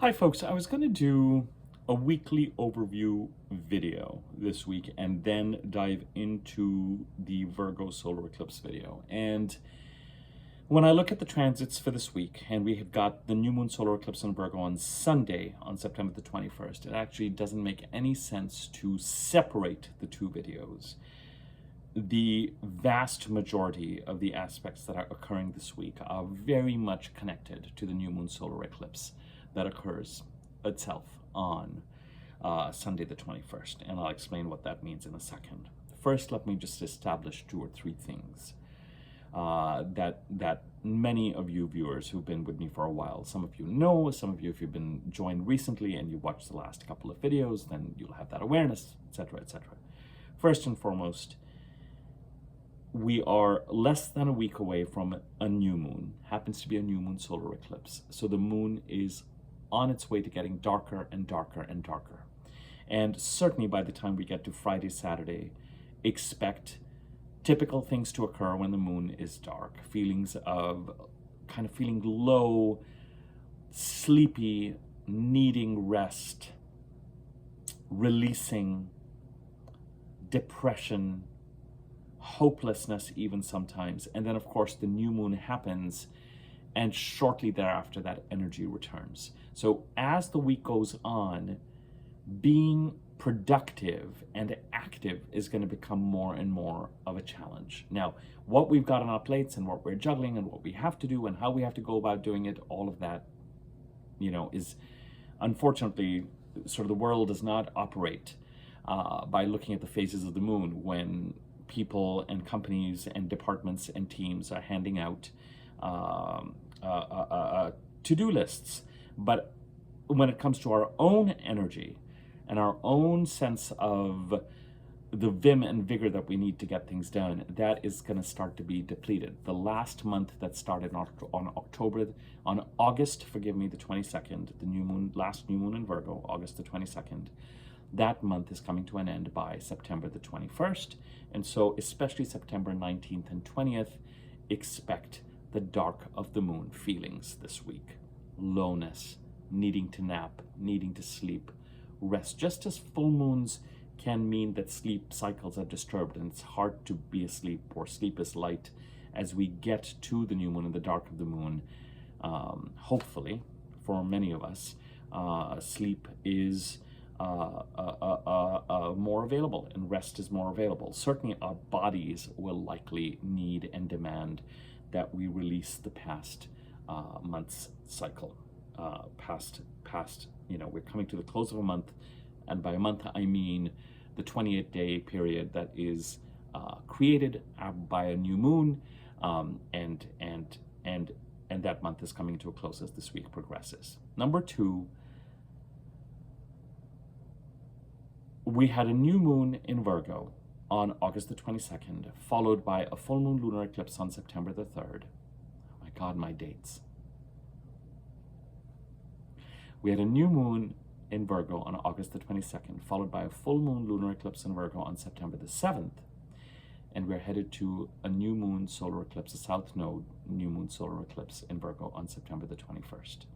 Hi folks, I was going to do a weekly overview video this week and then dive into the Virgo solar eclipse video. And when I look at the transits for this week, and we have got the new moon solar eclipse in Virgo on Sunday on September the 21st, it actually doesn't make any sense to separate the two videos. The vast majority of the aspects that are occurring this week are very much connected to the new moon solar eclipse that occurs itself on Sunday the 21st, and I'll explain what that means in a second. First, let me just establish two or three things that many of you viewers who've been with me for a while, some of you know, some of you, if you've been joined recently and you watched the last couple of videos, then you'll have that awareness, etc., etc. First and foremost, we are less than a week away from a new moon. Happens to be a new moon solar eclipse. So the moon is on its way to getting darker and darker and darker. And certainly by the time we get to Friday, Saturday, expect typical things to occur when the moon is dark. Feelings of kind of feeling low, sleepy, needing rest, releasing, depression, hopelessness even sometimes. And then of course the new moon happens, and shortly thereafter that energy returns. So as the week goes on, being productive and active is going to become more and more of a challenge. Now, what we've got on our plates and what we're juggling and what we have to do and how we have to go about doing it, all of that, is unfortunately sort of the world does not operate by looking at the phases of the moon when people and companies and departments and teams are handing out to-do lists. But when it comes to our own energy and our own sense of the vim and vigor that we need to get things done, that is going to start to be depleted. The last month that started on August, forgive me, the 22nd, the new moon, last new moon in Virgo, August the 22nd, that month is coming to an end by September the 21st. And so especially September 19th and 20th, expect the dark of the moon feelings this week. Lowness, needing to nap, needing to sleep, rest. Just as full moons can mean that sleep cycles are disturbed and it's hard to be asleep or sleep is light, as we get to the new moon and the dark of the moon, hopefully for many of us, sleep is more available and rest is more available. Certainly our bodies will likely need and demand that we release the past month's cycle. We're coming to the close of a month, and by a month I mean the 28-day period that is created by a new moon, and that month is coming to a close as this week progresses. Number two, we had a new moon in Virgo on August the 22nd, followed by a full moon lunar eclipse on September the 3rd. Oh my God, my dates. We had a new moon in Virgo on August the 22nd, followed by a full moon lunar eclipse in Virgo on September the 7th. And we're headed to a new moon solar eclipse, a south node new moon solar eclipse in Virgo on September the 21st.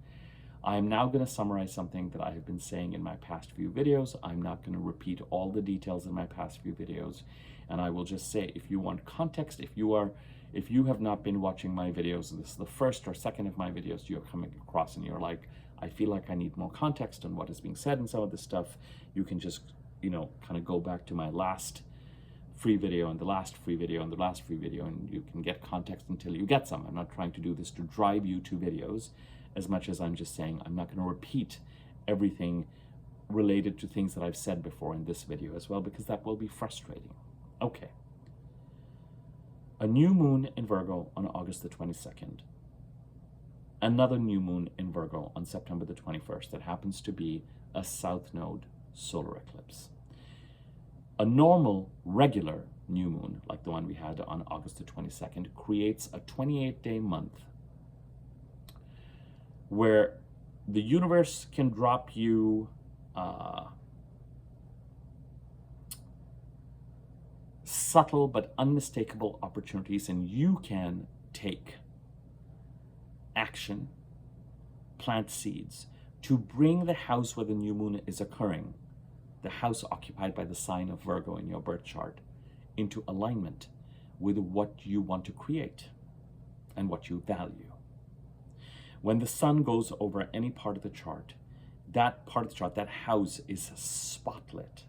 I am now going to summarize something that I have been saying in my past few videos. I'm not going to repeat all the details in my past few videos. And I will just say, if you want context, if you have not been watching my videos, this is the first or second of my videos you're coming across and you're like, I feel like I need more context on what is being said and some of this stuff, you can just, kind of go back to my last free video and the last free video and the last free video, and you can get context until you get some. I'm not trying to do this to drive you to videos as much as I'm just saying I'm not going to repeat everything related to things that I've said before in this video as well, because that will be frustrating. Okay. A new moon in Virgo on August the 22nd. Another new moon in Virgo on September the 21st that happens to be a south node solar eclipse. A normal, regular new moon, like the one we had on August the 22nd, creates a 28-day month where the universe can drop you subtle but unmistakable opportunities, and you can take action, plant seeds, to bring the house where the new moon is occurring, the house occupied by the sign of Virgo in your birth chart, into alignment with what you want to create and what you value. When the sun goes over any part of the chart, that part of the chart, that house is spotlit.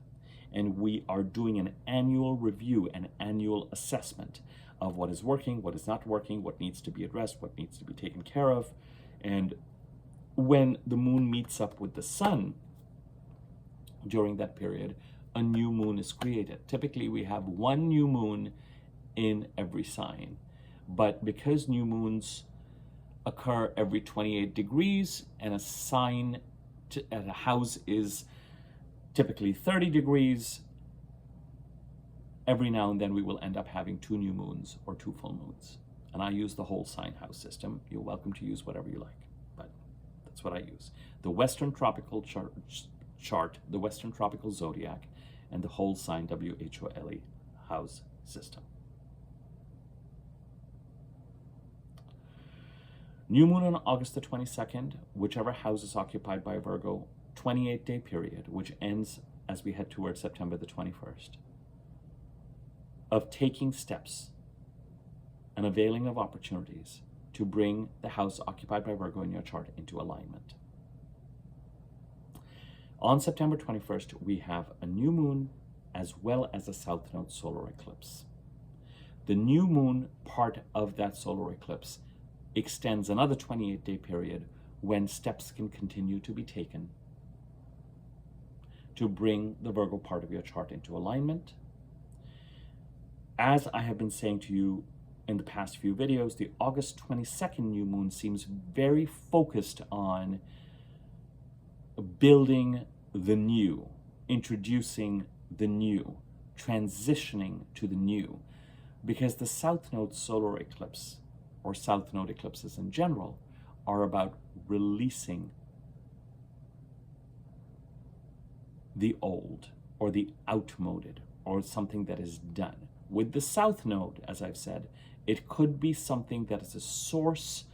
And we are doing an annual review, an annual assessment of what is working, what is not working, what needs to be addressed, what needs to be taken care of. And when the moon meets up with the sun during that period, a new moon is created. Typically, we have one new moon in every sign. But because new moons occur every 28 degrees and a sign and a house is typically 30 degrees, every now and then we will end up having 2 new moons or 2 full moons. And I use the whole sign house system. You're welcome to use whatever you like, but that's what I use. The Western Tropical chart, the Western Tropical Zodiac, and the whole sign WHOLE house system. New moon on August the 22nd, whichever house is occupied by Virgo, 28-day period, which ends as we head towards September the 21st, of taking steps and availing of opportunities to bring the house occupied by Virgo in your chart into alignment. On September 21st, we have a new moon as well as a south node solar eclipse. The new moon part of that solar eclipse extends another 28-day period when steps can continue to be taken to bring the Virgo part of your chart into alignment. As I have been saying to you in the past few videos, the August 22nd new moon seems very focused on building the new, introducing the new, transitioning to the new, because the south node solar eclipse, or south node eclipses in general, are about releasing the old or the outmoded or something that is done. With the south node, as I've said, it could be something that is a source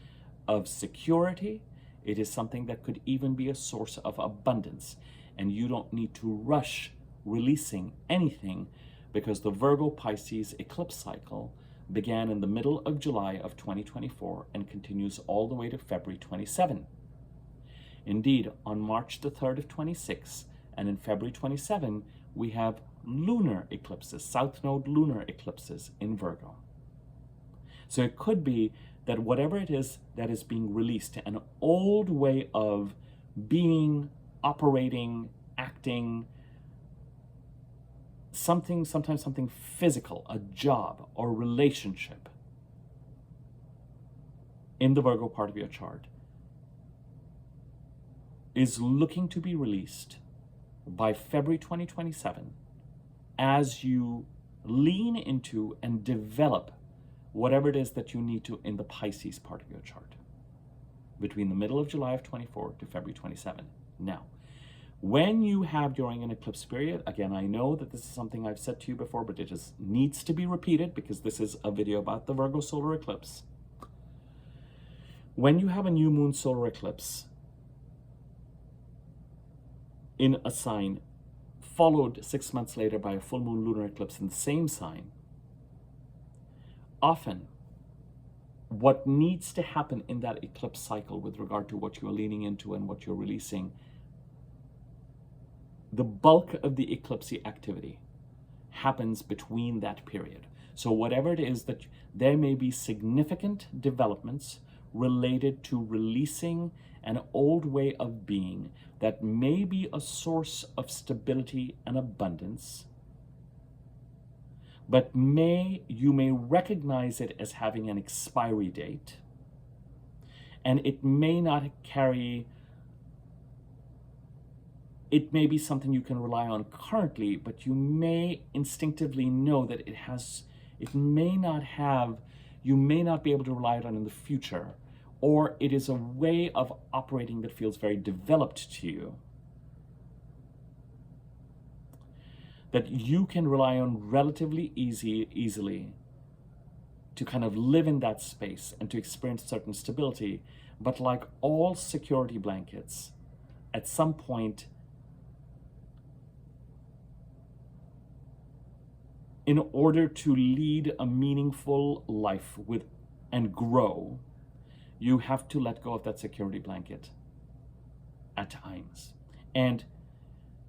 of security. It is something that could even be a source of abundance. And you don't need to rush releasing anything, because the Virgo Pisces eclipse cycle began in the middle of July of 2024 and continues all the way to February 27. Indeed, on March the 3rd of 26 and in February 27, we have lunar eclipses, south node lunar eclipses in Virgo. So it could be that whatever it is that is being released, an old way of being, operating, acting, sometimes something physical, a job or relationship in the Virgo part of your chart, is looking to be released by February 2027 as you lean into and develop whatever it is that you need to in the Pisces part of your chart between the middle of July of 24 to February 27. Now, when you have during an eclipse period, again, I know that this is something I've said to you before, but it just needs to be repeated because this is a video about the Virgo solar eclipse. When you have a new moon solar eclipse in a sign, followed 6 months later by a full moon lunar eclipse in the same sign, often what needs to happen in that eclipse cycle with regard to what you're leaning into and what you're releasing, the bulk of the eclipse activity happens between that period. So whatever it is that there may be significant developments related to releasing an old way of being that may be a source of stability and abundance, but you may recognize it as having an expiry date, and it may not carry, it may be something you can rely on currently, but you may instinctively know that you may not be able to rely on in the future, or it is a way of operating that feels very developed to you, that you can rely on relatively easily to kind of live in that space and to experience certain stability. But like all security blankets, at some point, in order to lead a meaningful life and grow, you have to let go of that security blanket at times. And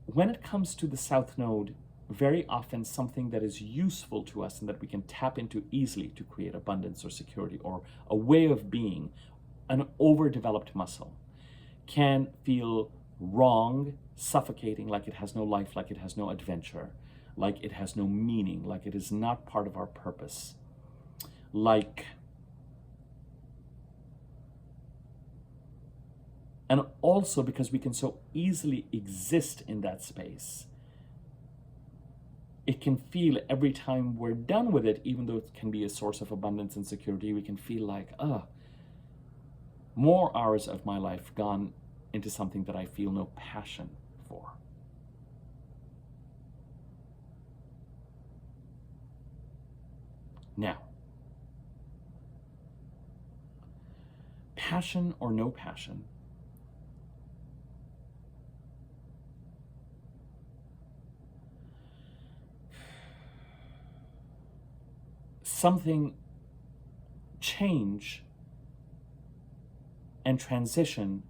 when it comes to the South Node, very often something that is useful to us and that we can tap into easily to create abundance or security or a way of being, an overdeveloped muscle, can feel wrong, suffocating, like it has no life, like it has no adventure, like it has no meaning, like it is not part of our purpose, and also because we can so easily exist in that space, it can feel every time we're done with it, even though it can be a source of abundance and security, we can feel like, more hours of my life gone into something that I feel no passion for. Now, passion or no passion, something change and transition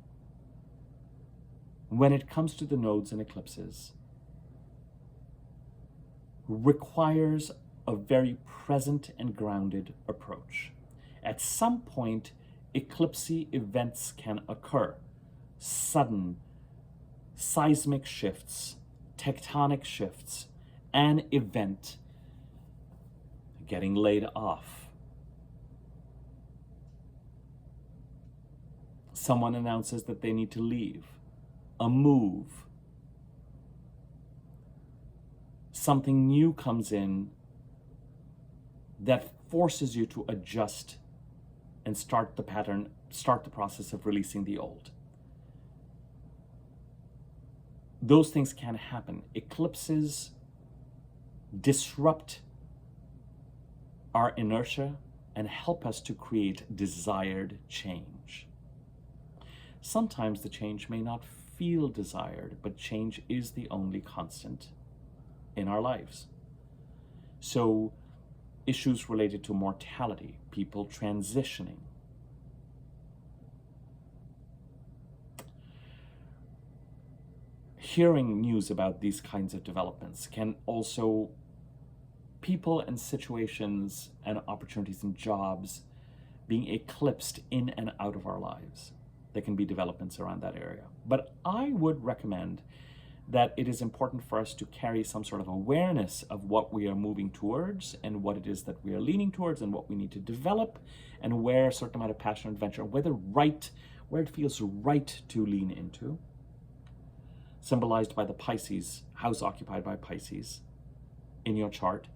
when it comes to the nodes and eclipses requires a very present and grounded approach. At some point, eclipsy events can occur. Sudden, seismic shifts, tectonic shifts, an event, getting laid off. Someone announces that they need to leave. A move. Something new comes in that forces you to adjust and start the process of releasing the old. Those things can happen. Eclipses disrupt our inertia and help us to create desired change. Sometimes the change may not feel desired, but change is the only constant in our lives. So issues related to mortality, people transitioning, hearing news about these kinds of developments can also, people and situations and opportunities and jobs being eclipsed in and out of our lives. There can be developments around that area. But I would recommend that it is important for us to carry some sort of awareness of what we are moving towards and what it is that we are leaning towards and what we need to develop and where a certain amount of passion and adventure, where it feels right to lean into, symbolized by the Pisces, house occupied by Pisces in your chart.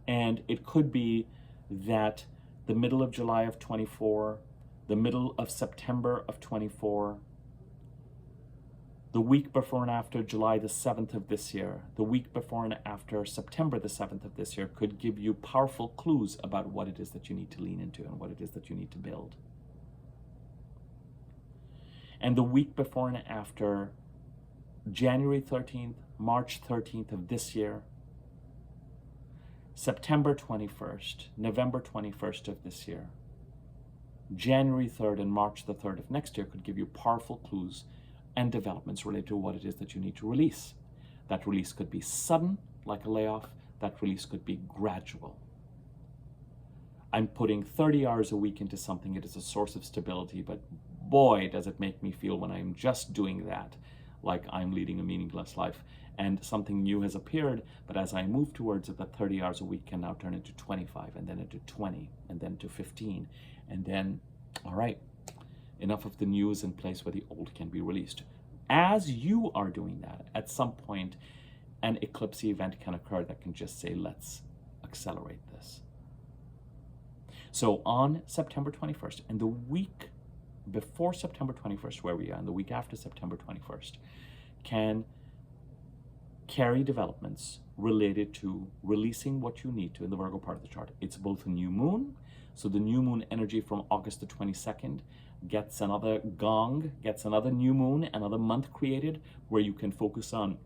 And it could be that the middle of July of 24, the middle of September of 24, the week before and after July the 7th of this year, the week before and after September the 7th of this year could give you powerful clues about what it is that you need to lean into and what it is that you need to build. And the week before and after January 13th, March 13th of this year, September 21st, November 21st of this year, January 3rd and March the 3rd of next year could give you powerful clues and developments related to what it is that you need to release. That release could be sudden, like a layoff. That release could be gradual. I'm putting 30 hours a week into something. It is a source of stability, but boy, does it make me feel when I'm just doing that, like I'm leading a meaningless life. And something new has appeared, but as I move towards it, that 30 hours a week can now turn into 25, and then into 20, and then to 15, and then, all right, enough of the new is in place where the old can be released. As you are doing that, at some point, an eclipse event can occur that can just say, let's accelerate this. So on September 21st, and the week before September 21st, where we are, and the week after September 21st, can carry developments related to releasing what you need to in the Virgo part of the chart. It's both a new moon, so the new moon energy from August the 22nd, gets another gong, gets another new moon, another month created where you can focus on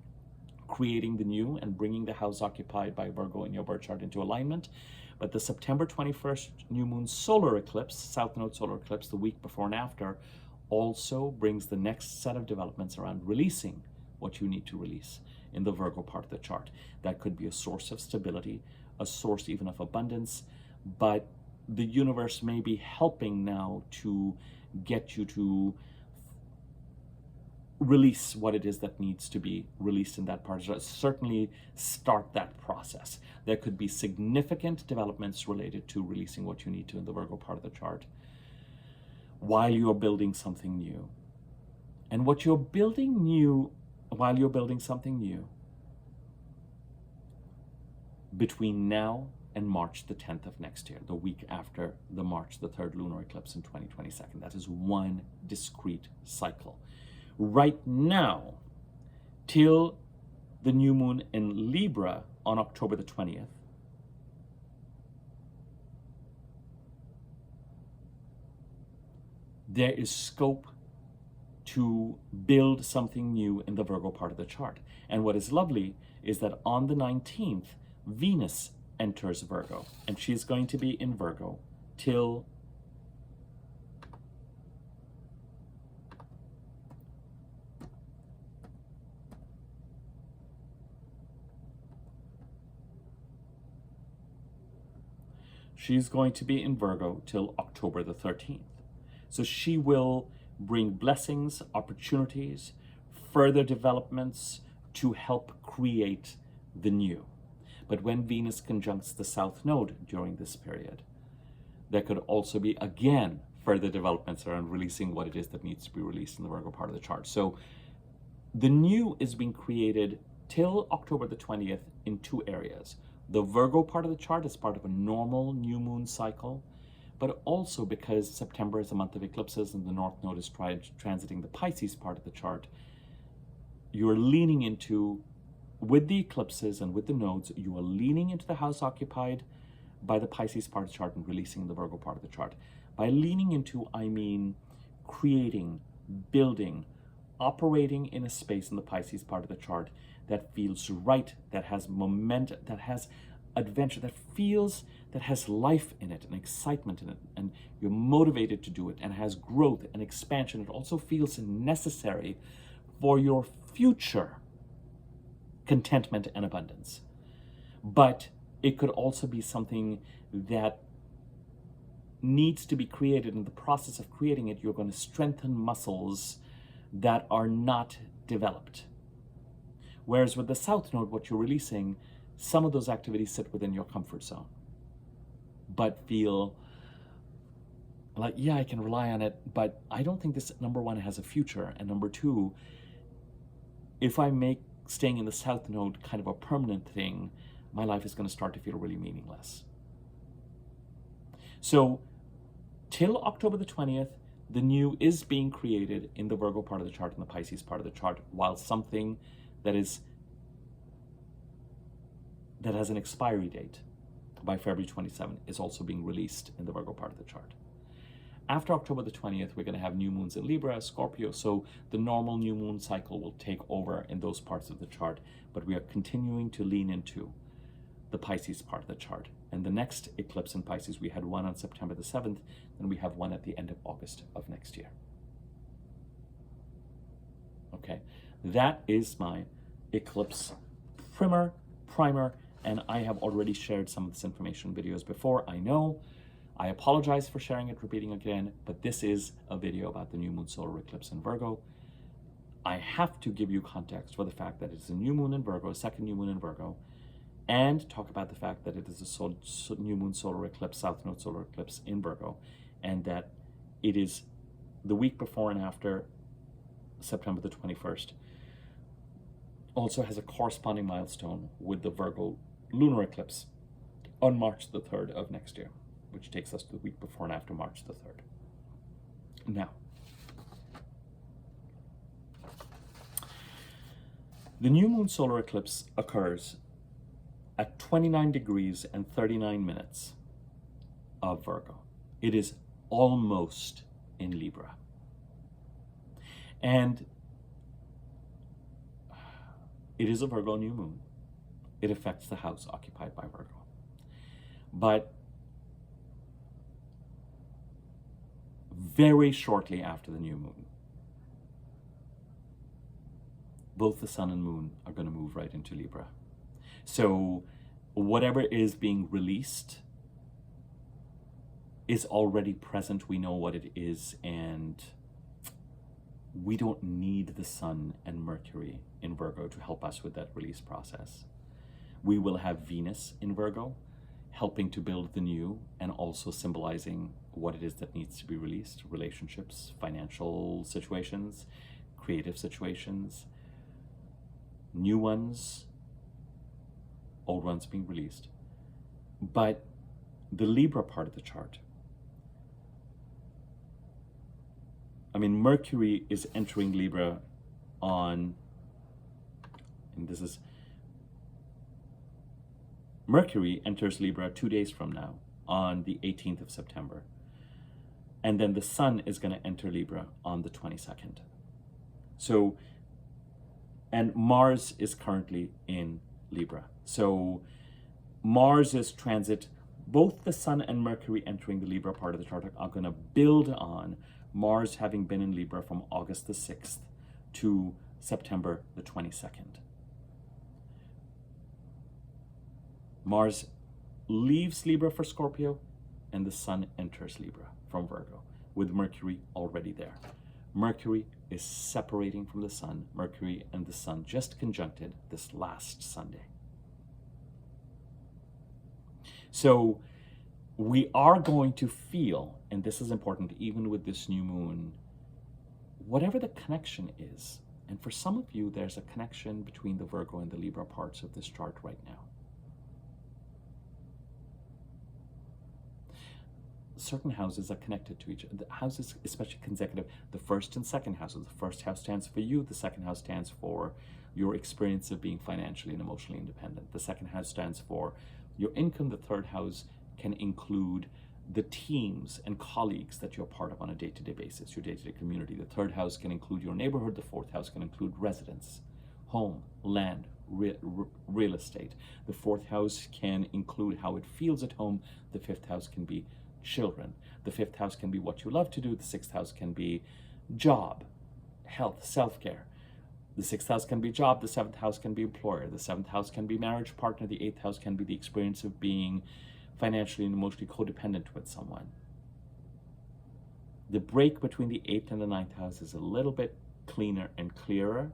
creating the new and bringing the house occupied by Virgo in your birth chart into alignment. But the September 21st new moon solar eclipse, South Node solar eclipse, the week before and after, also brings the next set of developments around releasing what you need to release in the Virgo part of the chart. That could be a source of stability, a source even of abundance, but the universe may be helping now to get you to release what it is that needs to be released in that part. Certainly start that process. There could be significant developments related to releasing what you need to in the Virgo part of the chart while you're building something new. And what you're building new, while you're building something new, between now and March the 10th of next year, the week after the March the 3rd lunar eclipse in 2022, that is one discrete cycle. Right now, till the new moon in Libra on October the 20th, there is scope to build something new in the Virgo part of the chart. And what is lovely is that on the 19th, Venus enters Virgo, and she's going to be in Virgo till October the 13th. So she will bring blessings, opportunities, further developments to help create the new. But when Venus conjuncts the South Node during this period, there could also be, again, further developments around releasing what it is that needs to be released in the Virgo part of the chart. So the new is being created till October the 20th in two areas. The Virgo part of the chart is part of a normal new moon cycle, but also because September is a month of eclipses and the North Node is transiting the Pisces part of the chart, you're leaning into, with the eclipses and with the nodes, you are leaning into the house occupied by the Pisces part of the chart and releasing the Virgo part of the chart. By leaning into, I mean creating, building, operating in a space in the Pisces part of the chart that feels right, that has momentum, that has adventure, that has life in it and excitement in it, and you're motivated to do it, and has growth and expansion. It also feels necessary for your future contentment and abundance. But it could also be something that needs to be created. In the process of creating it, you're going to strengthen muscles that are not developed. Whereas with the South Node, what you're releasing, some of those activities sit within your comfort zone, but feel like, yeah, I can rely on it, but I don't think this, number one, has a future, and number two, if I make staying in the South Node kind of a permanent thing, my life is going to start to feel really meaningless. So till October the 20th, the new is being created in the Virgo part of the chart and the Pisces part of the chart, while something that has an expiry date by February 27 is also being released in the Virgo part of the chart. After October the 20th, we're going to have new moons in Libra, Scorpio, so the normal new moon cycle will take over in those parts of the chart, but we are continuing to lean into the Pisces part of the chart. And the next eclipse in Pisces, we had one on September the 7th, and we have one at the end of August of next year. Okay, that is my eclipse primer, and I have already shared some of this information in videos before, I know. I apologize for sharing it, repeating again, but this is a video about the new moon solar eclipse in Virgo. I have to give you context for the fact that it's a new moon in Virgo, a second new moon in Virgo, and talk about the fact that it is a new moon solar eclipse, South Node solar eclipse in Virgo, and that it is the week before and after September the 21st. Also has a corresponding milestone with the Virgo lunar eclipse on March the 3rd of next year, which takes us to the week before and after March the 3rd. Now, the new moon solar eclipse occurs at 29 degrees and 39 minutes of Virgo. It is almost in Libra. And it is a Virgo new moon. It affects the house occupied by Virgo. But very shortly after the new moon, both the sun and moon are going to move right into Libra. So whatever is being released is already present. We know what it is, and we don't need the sun and Mercury in Virgo to help us with that release process. We will have Venus in Virgo helping to build the new and also symbolizing what it is that needs to be released: relationships, financial situations, creative situations, new ones, old ones being released. But the Libra part of the chart, I mean, Mercury is entering Libra on, and this is, Mercury enters Libra 2 days from now on the 18th of September. And then the sun is going to enter Libra on the 22nd. So, and Mars is currently in Libra. So Mars is transit. Both the sun and Mercury entering the Libra part of the chart are going to build on Mars having been in Libra from August the 6th to September the 22nd. Mars leaves Libra for Scorpio, and the sun enters Libra from Virgo, with Mercury already there. Mercury is separating from the sun. Mercury and the sun just conjuncted this last Sunday. So we are going to feel, and this is important even with this new moon, whatever the connection is. And for some of you, there's a connection between the Virgo and the Libra parts of this chart right now. Certain houses are connected to each other. The houses, especially consecutive, the first and second houses. The first house stands for you. The second house stands for your experience of being financially and emotionally independent. The second house stands for your income. The third house can include the teams and colleagues that you're part of on a day-to-day basis, your day-to-day community. The third house can include your neighborhood. The fourth house can include residence, home, land, real estate. The fourth house can include how it feels at home. The fifth house can be children. The fifth house can be what you love to do. The sixth house can be job, health, self-care. The sixth house can be job. The seventh house can be employer. The seventh house can be marriage partner. The eighth house can be the experience of being financially and emotionally codependent with someone. The break between the eighth and the ninth house is a little bit cleaner and clearer.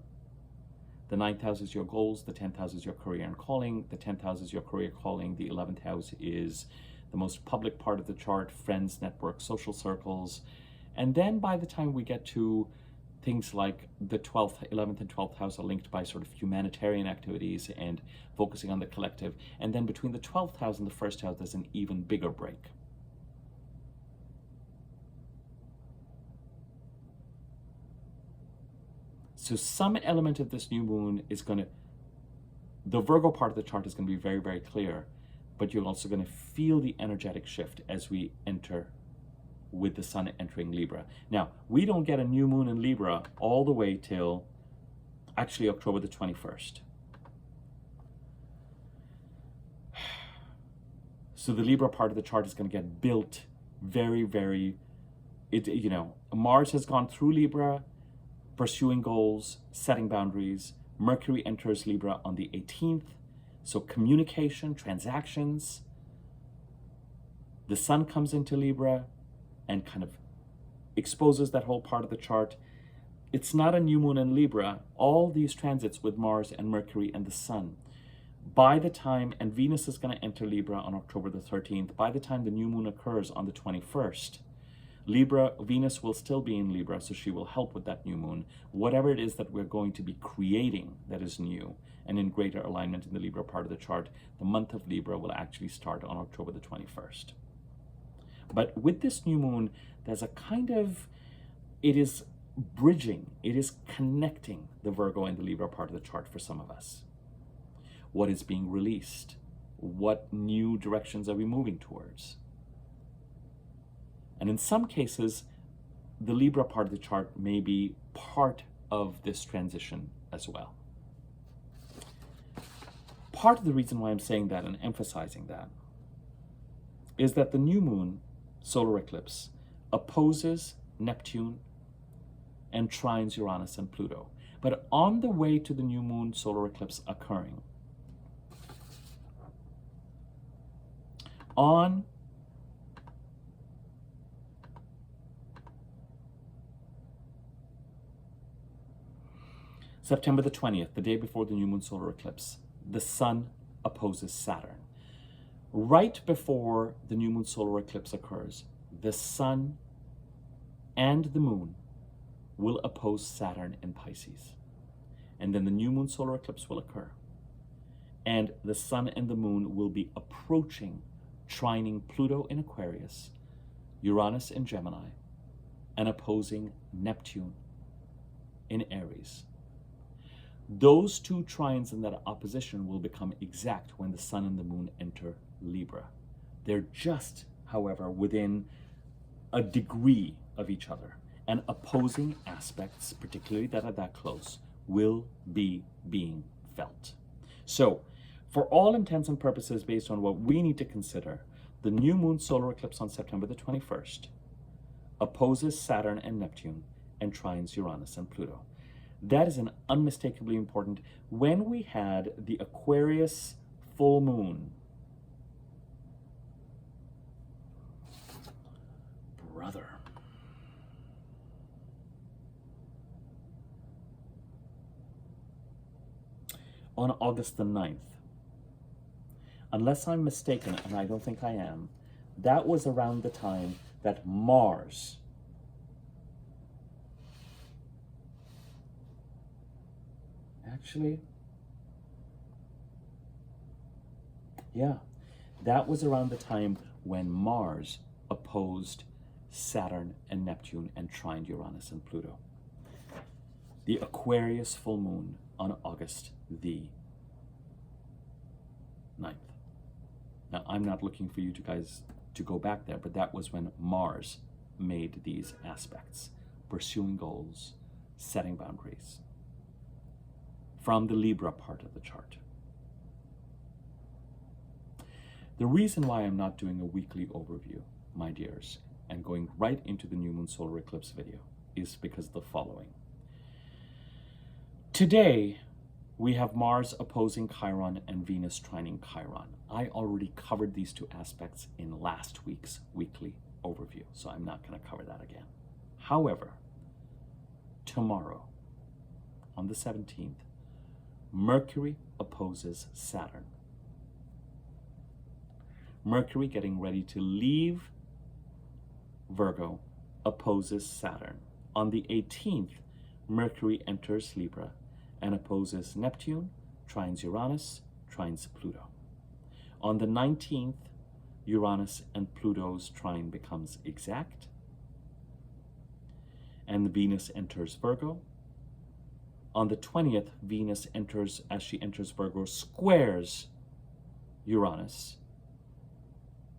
The ninth house is your goals. The 10th house is your career and calling. The 10th house is your career calling. The 11th house is the most public part of the chart: friends, network, social circles. And then by the time we get to things like the 12th, 11th, and 12th house are linked by sort of humanitarian activities and focusing on the collective. And then between the 12th house and the first house, there's an even bigger break. So some element of this new moon is going to, the Virgo part of the chart is going to be very, very clear, but you're also going to feel the energetic shift as we enter with the sun entering Libra. Now, we don't get a new moon in Libra all the way till actually October the 21st. So the Libra part of the chart is going to get built very, very, Mars has gone through Libra, pursuing goals, setting boundaries. Mercury enters Libra on the 18th. So communication, transactions. The sun comes into Libra and kind of exposes that whole part of the chart. It's not a new moon in Libra. All these transits with Mars and Mercury and the sun, by the time, and Venus is going to enter Libra on October the 13th, by the time the new moon occurs on the 21st, Venus will still be in Libra, so she will help with that new moon. Whatever it is that we're going to be creating that is new and in greater alignment in the Libra part of the chart, the month of Libra will actually start on October the 21st. But with this new moon, there's a kind of, it is bridging, it is connecting the Virgo and the Libra part of the chart for some of us. What is being released? What new directions are we moving towards? And in some cases, the Libra part of the chart may be part of this transition as well. Part of the reason why I'm saying that and emphasizing that is that the new moon solar eclipse opposes Neptune and trines Uranus and Pluto. But on the way to the new moon solar eclipse occurring, on September the 20th, the day before the new moon solar eclipse, the sun opposes Saturn. Right before the new moon solar eclipse occurs, the sun and the moon will oppose Saturn in Pisces. And then the new moon solar eclipse will occur. And the sun and the moon will be approaching, trining Pluto in Aquarius, Uranus in Gemini, and opposing Neptune in Aries. Those two trines in that opposition will become exact when the sun and the moon enter Libra. They're just, however, within a degree of each other, and opposing aspects, particularly that are that close, will be being felt. So, for all intents and purposes, based on what we need to consider, the new moon solar eclipse on September the 21st opposes Saturn and Neptune and trines Uranus and Pluto. That is an unmistakably important. When we had the Aquarius full moon, brother, on August the 9th, unless I'm mistaken, and I don't think I am, that was around the time that Mars that was around the time when Mars opposed Saturn and Neptune and trined Uranus and Pluto. The Aquarius full moon on August the 9th. Now, I'm not looking for you guys to go back there, but that was when Mars made these aspects, pursuing goals, setting boundaries, from the Libra part of the chart. The reason why I'm not doing a weekly overview, my dears, and going right into the new moon solar eclipse video is because of the following. Today, we have Mars opposing Chiron and Venus trining Chiron. I already covered these two aspects in last week's weekly overview, so I'm not going to cover that again. However, tomorrow, on the 17th, Mercury opposes Saturn. Mercury, getting ready to leave Virgo, opposes Saturn. On the 18th, Mercury enters Libra and opposes Neptune, trines Uranus, trines Pluto. On the 19th, Uranus and Pluto's trine becomes exact, and Venus enters Virgo. On the 20th, Venus enters, as she enters Virgo, squares Uranus,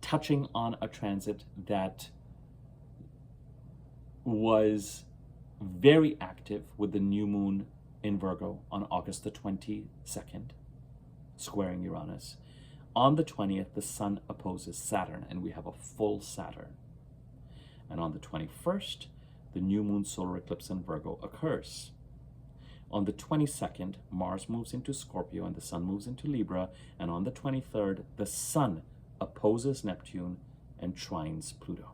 touching on a transit that was very active with the new moon in Virgo on August the 22nd, squaring Uranus. On the 20th, the sun opposes Saturn, and we have a full Saturn. And on the 21st, the new moon solar eclipse in Virgo occurs. On the 22nd, Mars moves into Scorpio and the sun moves into Libra. And on the 23rd, the sun opposes Neptune and trines Pluto.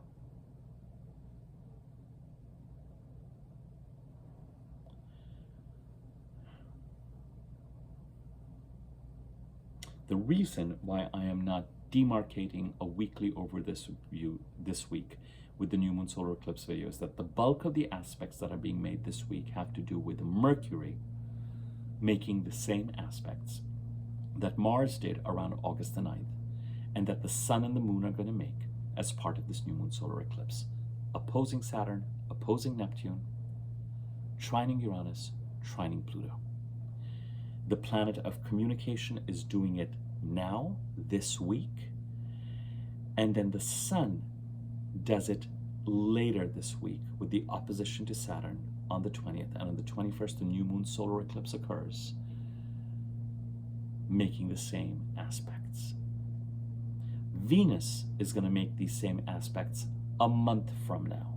The reason why I am not demarcating a weekly over this view this week with the new moon solar eclipse video is that the bulk of the aspects that are being made this week have to do with Mercury making the same aspects that Mars did around August the 9th, and that the sun and the moon are going to make as part of this new moon solar eclipse, opposing Saturn, opposing Neptune, trining Uranus, trining Pluto. The planet of communication is doing it now, this week, and then the sun does it later this week with the opposition to Saturn on the 20th, and on the 21st, the new moon solar eclipse occurs, making the same aspects. Venus is going to make these same aspects a month from now.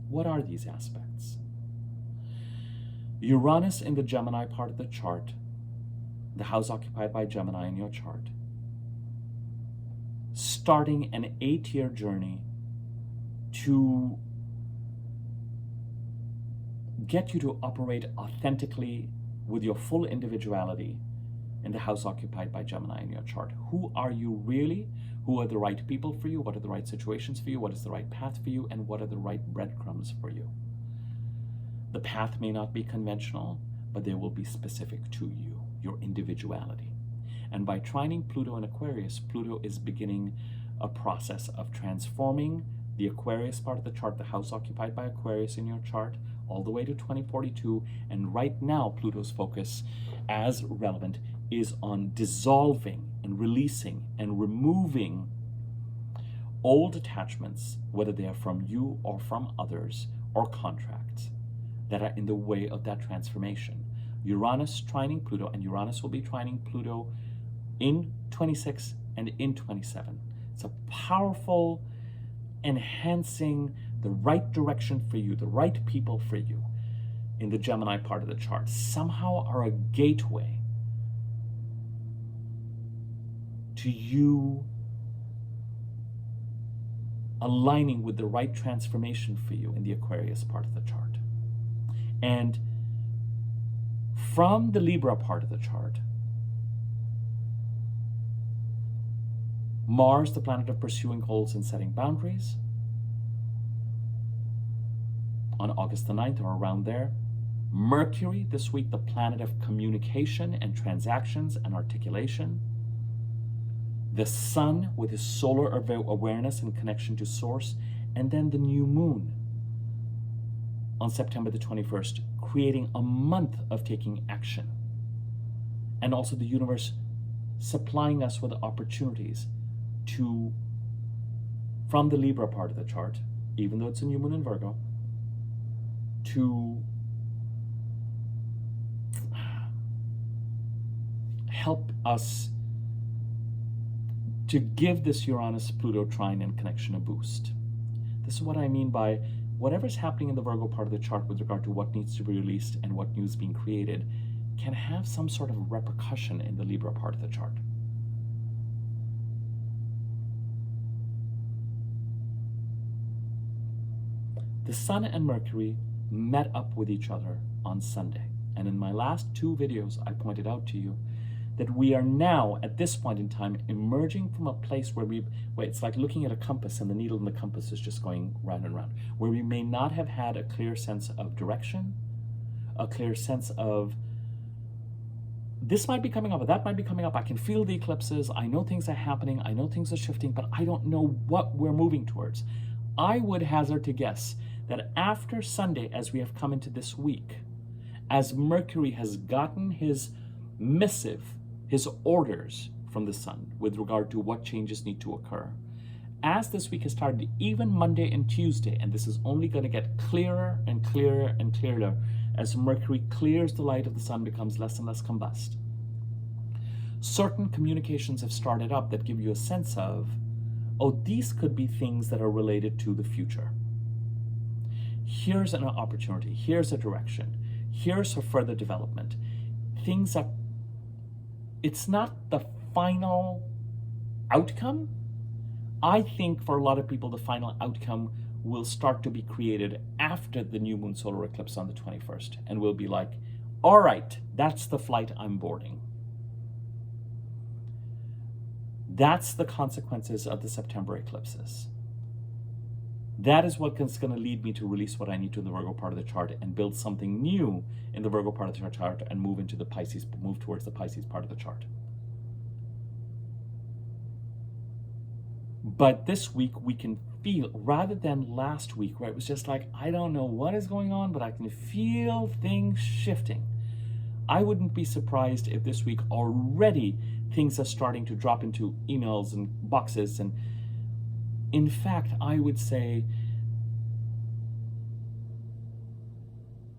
What are these aspects? Uranus in the Gemini part of the chart, the house occupied by Gemini in your chart, starting an 8-year journey to get you to operate authentically with your full individuality in the house occupied by Gemini in your chart. Who are you really? Who are the right people for you? What are the right situations for you? What is the right path for you? And what are the right breadcrumbs for you? The path may not be conventional, but they will be specific to you, your individuality. And by trining Pluto in Aquarius, Pluto is beginning a process of transforming the Aquarius part of the chart, the house occupied by Aquarius in your chart, all the way to 2042. And right now, Pluto's focus, as relevant, is on dissolving and releasing and removing old attachments, whether they are from you or from others, or contracts that are in the way of that transformation. Uranus trining Pluto, and Uranus will be trining Pluto in 26 and in 27. It's a powerful, enhancing the right direction for you, the right people for you in the Gemini part of the chart. Somehow are a gateway to you aligning with the right transformation for you in the Aquarius part of the chart. And from the Libra part of the chart, Mars, the planet of pursuing goals and setting boundaries, on August the 9th or around there. Mercury, this week, the planet of communication and transactions and articulation. The Sun with his solar awareness and connection to source. And then the new moon on September the 21st, creating a month of taking action. And also the universe supplying us with opportunities to, from the Libra part of the chart, even though it's a new moon in Virgo, to help us to give this Uranus-Pluto trine and connection a boost. This is what I mean by whatever's happening in the Virgo part of the chart with regard to what needs to be released and what new is being created can have some sort of repercussion in the Libra part of the chart. The Sun and Mercury met up with each other on Sunday. And in my last 2 videos, I pointed out to you that we are now, at this point in time, emerging from a place where it's like looking at a compass and the needle in the compass is just going round and round, where we may not have had a clear sense of direction, a clear sense of this might be coming up, or that might be coming up. I can feel the eclipses. I know things are happening. I know things are shifting, but I don't know what we're moving towards. I would hazard to guess that after Sunday, as we have come into this week, as Mercury has gotten his missive, his orders from the Sun with regard to what changes need to occur, as this week has started, even Monday and Tuesday, and this is only going to get clearer and clearer and clearer as Mercury clears the light of the Sun, becomes less and less combust. Certain communications have started up that give you a sense of, oh, these could be things that are related to the future. Here's an opportunity. Here's a direction. Here's a further development. Things that, it's not the final outcome. I think for a lot of people, the final outcome will start to be created after the new moon solar eclipse on the 21st. And we'll be like, all right, that's the flight I'm boarding. That's the consequences of the September eclipses. That is what's going to lead me to release what I need to in the Virgo part of the chart and build something new in the Virgo part of the chart and move into the Pisces, move towards the Pisces part of the chart. But this week we can feel, rather than last week where it was just like, I don't know what is going on, but I can feel things shifting. I wouldn't be surprised if this week already things are starting to drop into emails and boxes. And in fact, I would say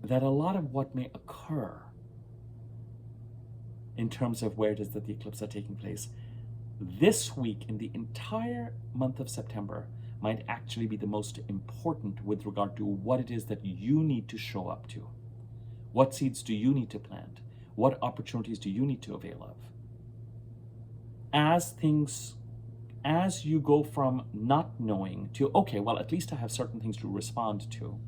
that a lot of what may occur in terms of where it is that the eclipses are taking place this week in the entire month of September might actually be the most important with regard to what it is that you need to show up to. What seeds do you need to plant? What opportunities do you need to avail of? As you go from not knowing to, okay, well, at least I have certain things to respond to.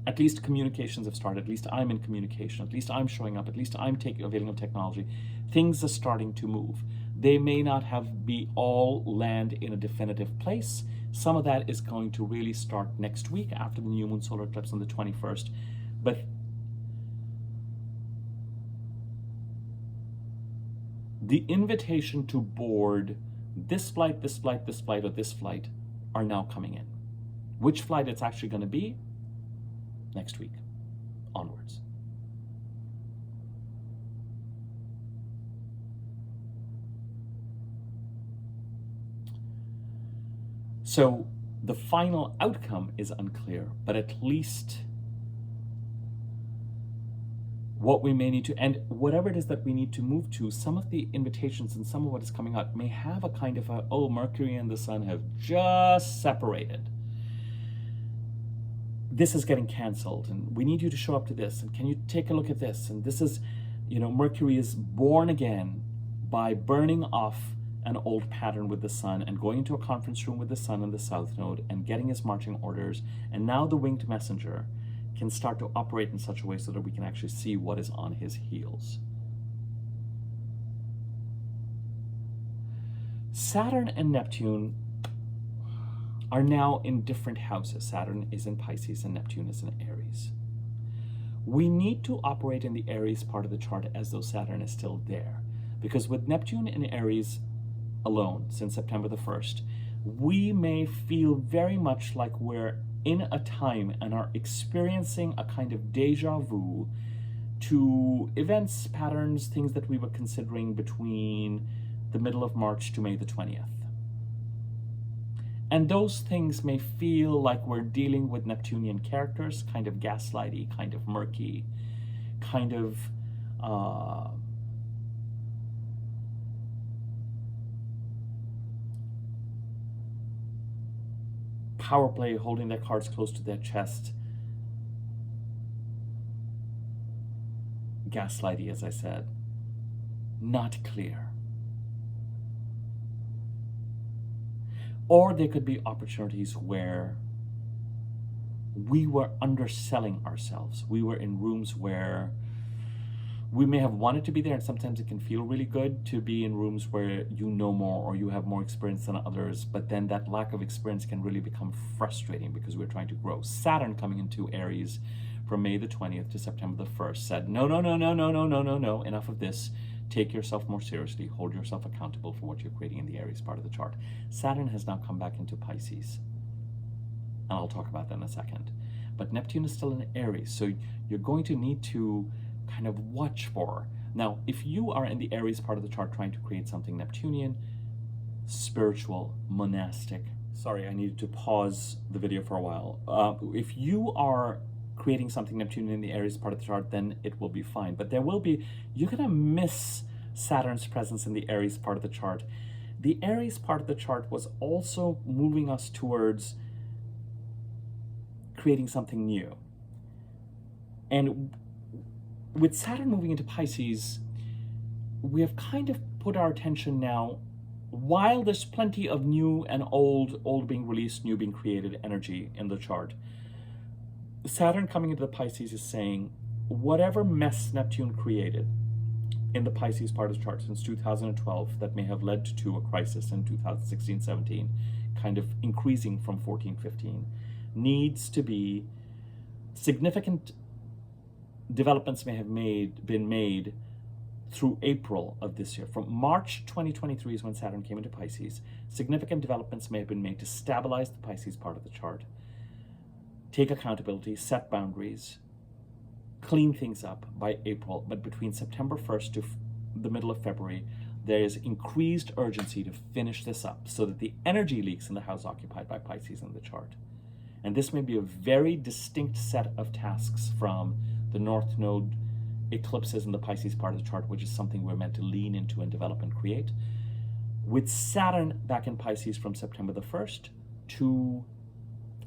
At least communications have started. At least I'm in communication. At least I'm showing up. At least I'm availing of technology. Things are starting to move. They may not be all land in a definitive place. Some of that is going to really start next week after the new moon solar eclipse on the 21st. But the invitation to board this flight, this flight, this flight, or this flight are now coming in. Which flight it's actually going to be? Next week onwards. So the final outcome is unclear, but at least what we may need to, and whatever it is that we need to move to, some of the invitations and some of what is coming out may have a kind of Mercury and the Sun have just separated. This is getting canceled, and we need you to show up to this, and can you take a look at this? And this is, Mercury is born again by burning off an old pattern with the Sun and going into a conference room with the Sun in the South Node and getting his marching orders. And now the winged messenger can start to operate in such a way so that we can actually see what is on his heels. Saturn and Neptune are now in different houses. Saturn is in Pisces and Neptune is in Aries. We need to operate in the Aries part of the chart as though Saturn is still there. Because with Neptune in Aries alone since September the 1st, we may feel very much like we're in a time and are experiencing a kind of deja vu to events, patterns, things that we were considering between the middle of March to May the 20th. And those things may feel like we're dealing with Neptunian characters, kind of gaslighty, kind of murky, kind of power play, holding their cards close to their chest. Gaslighty, as I said. Not clear. Or there could be opportunities where we were underselling ourselves. We were in rooms where we may have wanted to be there, and sometimes it can feel really good to be in rooms where you know more or you have more experience than others, but then that lack of experience can really become frustrating because we're trying to grow. Saturn coming into Aries from May the 20th to September the 1st said, no, enough of this. Take yourself more seriously. Hold yourself accountable for what you're creating in the Aries part of the chart. Saturn has now come back into Pisces. And I'll talk about that in a second. But Neptune is still in Aries, so you're going to need to kind of watch for. Now, if you are in the Aries part of the chart trying to create something Neptunian, spiritual, monastic. Sorry, I needed to pause the video for a while. If you are creating something Neptunian in the Aries part of the chart, then it will be fine. But there will be, you're going to miss Saturn's presence in the Aries part of the chart. The Aries part of the chart was also moving us towards creating something new. And with Saturn moving into Pisces, we have kind of put our attention now, while there's plenty of new and old being released, new being created energy in the chart, Saturn coming into the Pisces is saying, whatever mess Neptune created in the Pisces part of the chart since 2012 that may have led to a crisis in 2016-17, kind of increasing from 14-15, needs to be significant developments may have been made through April of this year. From March 2023 is when Saturn came into Pisces. Significant developments may have been made to stabilize the Pisces part of the chart, take accountability, set boundaries, clean things up by April. But between September 1st to the middle of February, there is increased urgency to finish this up so that the energy leaks in the house occupied by Pisces in the chart. And this may be a very distinct set of tasks from the North Node eclipses in the Pisces part of the chart, which is something we're meant to lean into and develop and create. With Saturn back in Pisces from September the 1st to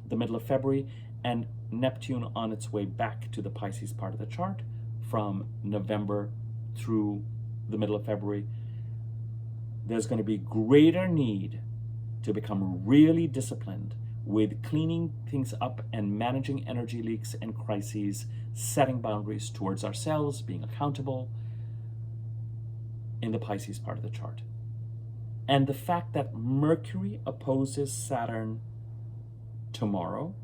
the middle of February, and Neptune on its way back to the Pisces part of the chart from November through the middle of February, there's going to be greater need to become really disciplined with cleaning things up and managing energy leaks and crises, setting boundaries towards ourselves, being accountable in the Pisces part of the chart. And the fact that Mercury opposes Saturn tomorrow,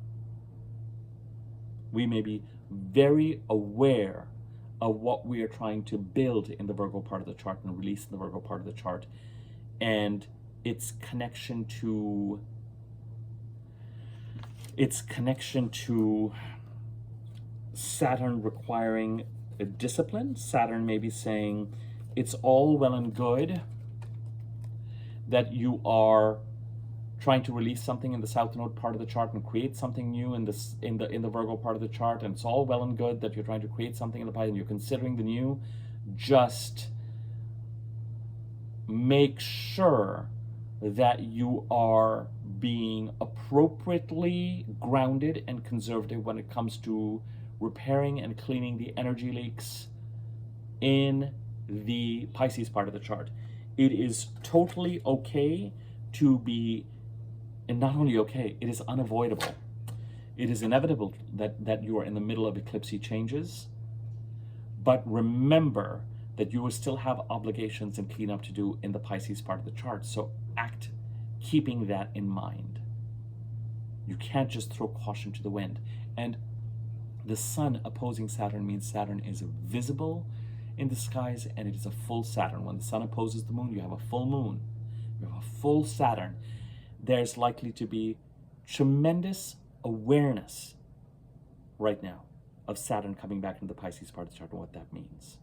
we may be very aware of what we are trying to build in the Virgo part of the chart and release in the Virgo part of the chart, and its connection to Saturn requiring a discipline. Saturn may be saying it's all well and good that you are trying to release something in the South Node part of the chart and create something new in the Virgo part of the chart, and it's all well and good that you're trying to create something in the Pisces and you're considering the new. Just make sure that you are being appropriately grounded and conservative when it comes to repairing and cleaning the energy leaks in the Pisces part of the chart. It is totally okay to be, and not only okay, it is unavoidable. It is inevitable that you are in the middle of eclipsy changes, but remember that you will still have obligations and cleanup to do in the Pisces part of the chart. So act keeping that in mind. You can't just throw caution to the wind. And the sun opposing Saturn means Saturn is visible in the skies, and it is a full Saturn. When the sun opposes the moon, you have a full moon. You have a full Saturn. There's likely to be tremendous awareness right now of Saturn coming back into the Pisces part of the chart and what that means.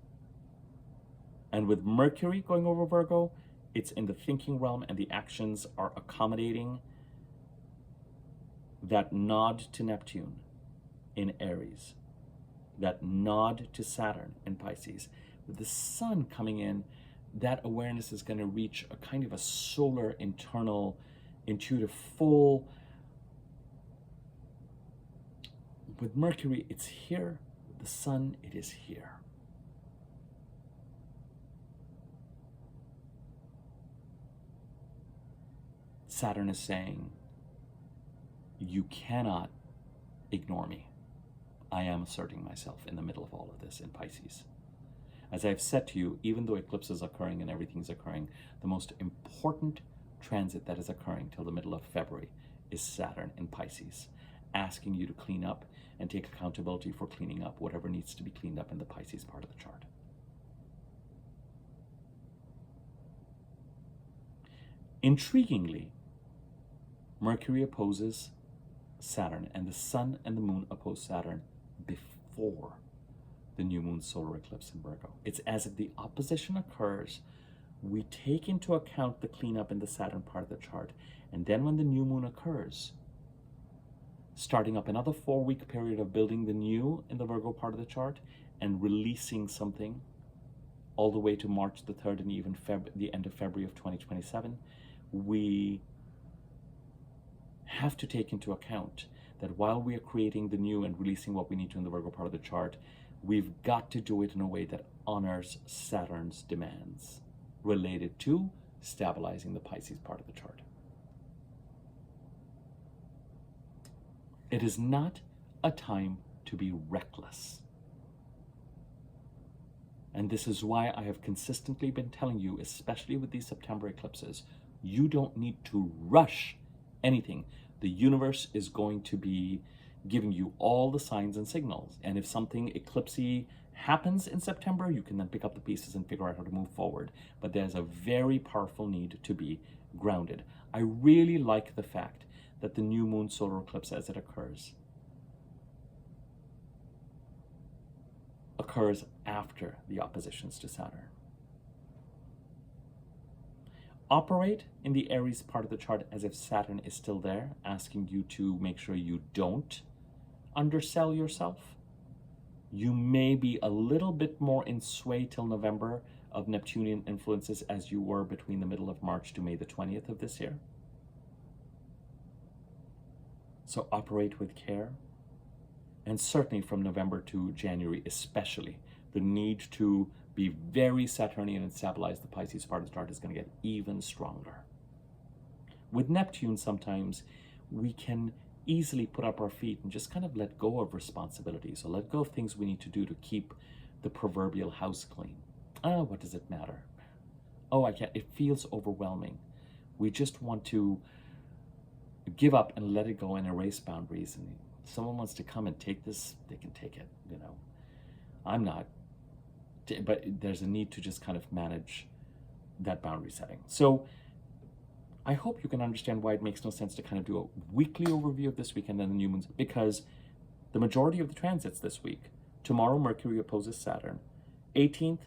And with Mercury going over Virgo, it's in the thinking realm, and the actions are accommodating that nod to Neptune in Aries, that nod to Saturn in Pisces. With the sun coming in, that awareness is going to reach a kind of a solar, internal, intuitive, full. With Mercury, it's here. With the sun, it is here. Saturn is saying, you cannot ignore me. I am asserting myself in the middle of all of this in Pisces. As I've said to you, even though eclipse is occurring and everything's occurring, the most important transit that is occurring till the middle of February is Saturn in Pisces, asking you to clean up and take accountability for cleaning up whatever needs to be cleaned up in the Pisces part of the chart. Intriguingly, Mercury opposes Saturn, and the sun and the moon oppose Saturn before the new moon solar eclipse in Virgo. It's as if the opposition occurs, we take into account the cleanup in the Saturn part of the chart, and then when the new moon occurs, starting up another 4-week period of building the new in the Virgo part of the chart and releasing something all the way to March the 3rd and even the end of February of 2027, we have to take into account that while we are creating the new and releasing what we need to in the Virgo part of the chart, we've got to do it in a way that honors Saturn's demands related to stabilizing the Pisces part of the chart. It is not a time to be reckless. And this is why I have consistently been telling you, especially with these September eclipses, you don't need to rush anything. The universe is going to be giving you all the signs and signals. And if something eclipsy happens in September, you can then pick up the pieces and figure out how to move forward. But there's a very powerful need to be grounded. I really like the fact that the new moon solar eclipse as it occurs after the oppositions to Saturn. Operate in the Aries part of the chart as if Saturn is still there, asking you to make sure you don't undersell yourself. You may be a little bit more in sway till November of Neptunian influences as you were between the middle of March to May the 20th of this year. So operate with care. And certainly from November to January especially, the need to be very Saturnian and stabilize the Pisces part of the chart is going to get even stronger. With Neptune, sometimes we can easily put up our feet and just kind of let go of responsibilities, or let go of things we need to do to keep the proverbial house clean. Oh, what does it matter? Oh, I can't. It feels overwhelming. We just want to give up and let it go and erase boundaries. And if someone wants to come and take this, they can take it. You know, I'm not. But there's a need to just kind of manage that boundary setting. So I hope you can understand why it makes no sense to kind of do a weekly overview of this week and then the new moons, because the majority of the transits this week, tomorrow Mercury opposes Saturn, 18th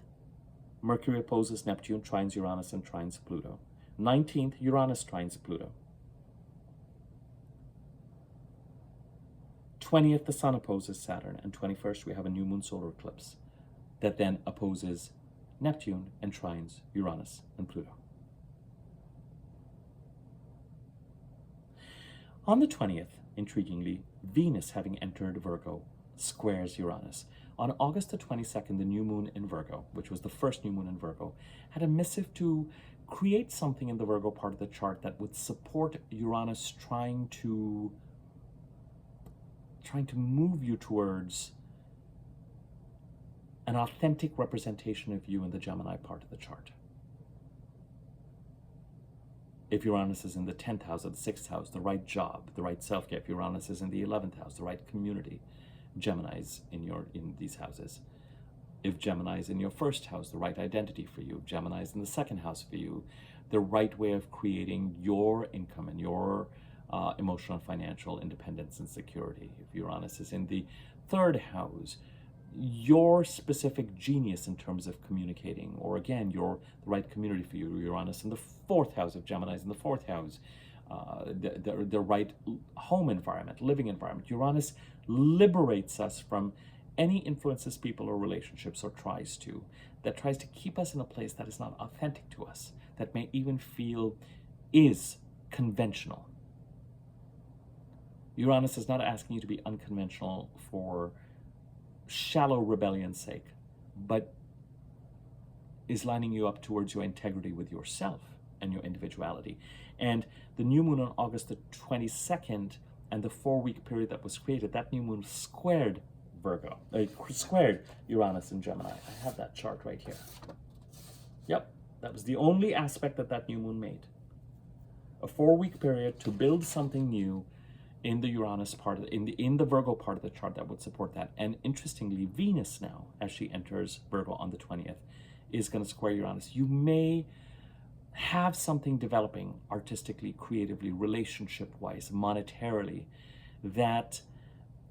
Mercury opposes Neptune, trines Uranus and trines Pluto, 19th Uranus trines Pluto, 20th the Sun opposes Saturn, and 21st we have a new moon solar eclipse that then opposes Neptune and trines Uranus and Pluto. On the 20th, intriguingly, Venus, having entered Virgo, squares Uranus. On August the 22nd, the new moon in Virgo, which was the first new moon in Virgo, had a missive to create something in the Virgo part of the chart that would support Uranus trying to move you towards an authentic representation of you in the Gemini part of the chart. If Uranus is in the 10th house or the 6th house, the right job, the right self-care. If Uranus is in the 11th house, the right community. Gemini's in these houses. If Gemini is in your first house, the right identity for you. If Gemini is in the second house for you, the right way of creating your income and your emotional and financial independence and security. If Uranus is in the third house, your specific genius in terms of communicating, or again, the right community for you. Uranus in the fourth house, if Gemini is in the fourth house, the right home environment, living environment. Uranus liberates us from any influences, people, or relationships, or tries to keep us in a place that is not authentic to us, that may even feel is conventional. Uranus is not asking you to be unconventional for shallow rebellion's sake, but is lining you up towards your integrity with yourself and your individuality. And the new moon on August the 22nd and the 4-week period that was created, that new moon squared Virgo, squared Uranus and Gemini. I have that chart right here. Yep, that was the only aspect that new moon made. A 4-week period to build something new in the Uranus part, in the Virgo part of the chart that would support that. And interestingly, Venus now, as she enters Virgo on the 20th, is going to square Uranus. You may have something developing artistically, creatively, relationship-wise, monetarily, that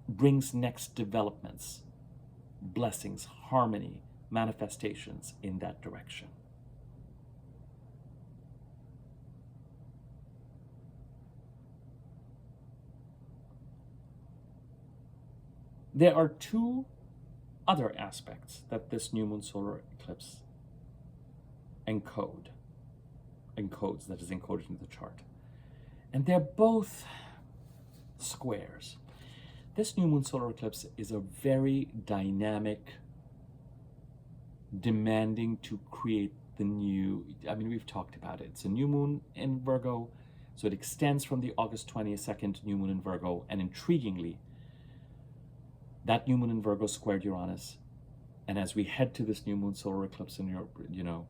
brings next developments, blessings, harmony, manifestations in that direction. There are two other aspects that this new moon solar eclipse encodes, that is encoded into the chart. And they're both squares. This new moon solar eclipse is a very dynamic, demanding to create the new, we've talked about it. It's a new moon in Virgo, so it extends from the August 22nd new moon in Virgo, and intriguingly, that new moon in Virgo squared Uranus, and as we head to this new moon solar eclipse in